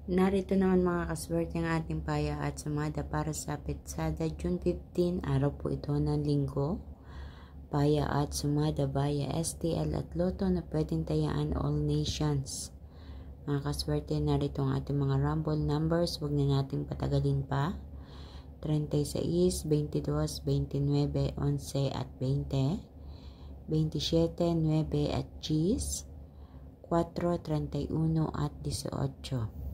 Narito naman mga kaswerte ang ating paya at sumada para sa Petsada June 15, araw po ito ng linggo. Paya at sumada via STL at Lotto na pwedeng tayaan all nations. Mga kaswerte, narito ang ating mga rumble numbers, huwag na nating patagalin pa. 36, 22, 29, 11 at 20, 27, 9 at 10, 4, 31 at 18.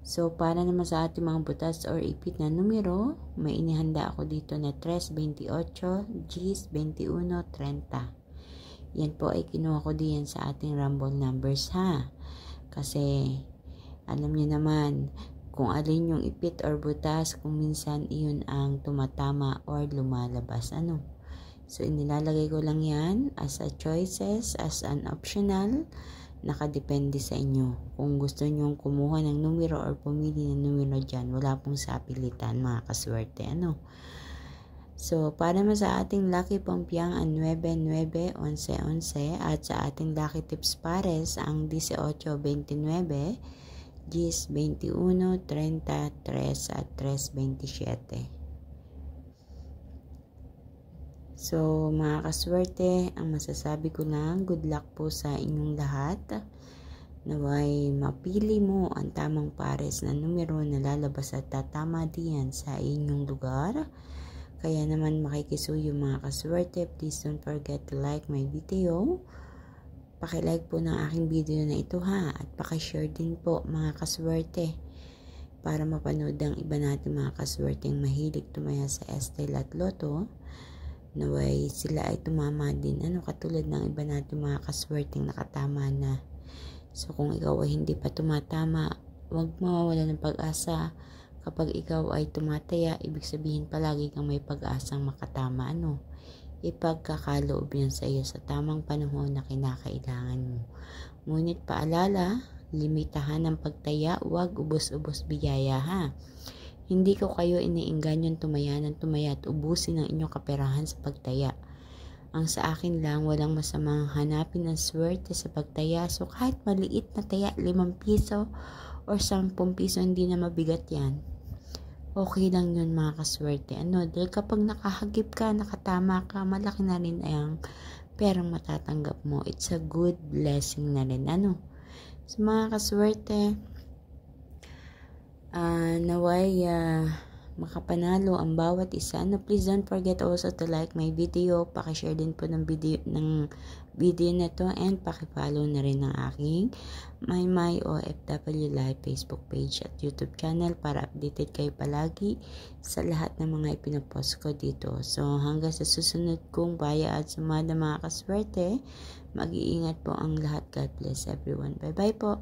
So, para naman sa ating mga butas or ipit na numero, may inihanda ako dito na 3, 28, Gs, 21, 30. Yan po ay kinuha ko diyan sa ating rumble numbers ha. Kasi, alam niyo naman, kung alin yung ipit or butas, kung minsan iyon ang tumatama or lumalabas. So, inilalagay ko lang yan as a choices, as an optional. Nakadepende sa inyo. Kung gusto nyong kumuha ng numero or pumili ng numero dyan, wala pong sapilitan mga kaswerte. So, para naman sa ating lucky pompiang ang 9, 9, 11, 11 at sa ating lucky tips pares ang 18, 29, Gis, 21, 30, 3 at 3, 27. So, mga kaswerte, ang masasabi ko lang, good luck po sa inyong lahat. Naway mapili mo ang tamang pares na numero na lalabas at tatama diyan sa inyong lugar. Kaya naman makikisuyo mga kaswerte, please don't forget to like my video. Pakilike po ng aking video na ito ha, at pakishare din po mga kaswerte para mapanood ang iba natin mga kaswerteng mahilig tumaya sa STL at Lotto. Naway sila ay tumama din katulad ng iba natin mga kaswerteng nakatama na. So kung ikaw ay hindi pa tumatama, huwag mawawala ng pag-asa. Kapag ikaw ay tumataya, ibig sabihin palagi kang may pag-asang makatama. Ipagkakaloob yan sa iyo sa tamang panahon na kinakailangan mo. Ngunit paalala, limitahan ang pagtaya, huwag ubos-ubos biyaya ha. Hindi ko kayo iniinganyon tumaya ng tumaya at ubusin ang inyong kaperahan sa pagtaya. Ang sa akin lang, walang masamang hanapin ng swerte sa pagtaya. So kahit maliit na taya, 5 piso or 10 piso, hindi na mabigat yan. Okay lang yun mga kaswerte. Dahil kapag nakahagip ka, nakatama ka, malaki na rin ang perang matatanggap mo. It's a good blessing na rin. So mga kaswerte, naway makapanalo ang bawat isa. Please don't forget also to like my video, pakishare din po ng video na to, and pakifollow na rin ng aking My OFW Live Facebook page at YouTube channel para updated kayo palagi sa lahat ng mga ipinapost ko dito. So hanggang sa susunod kong baya at sumada mga kaswerte, mag-iingat po ang lahat. God bless everyone. Bye bye po.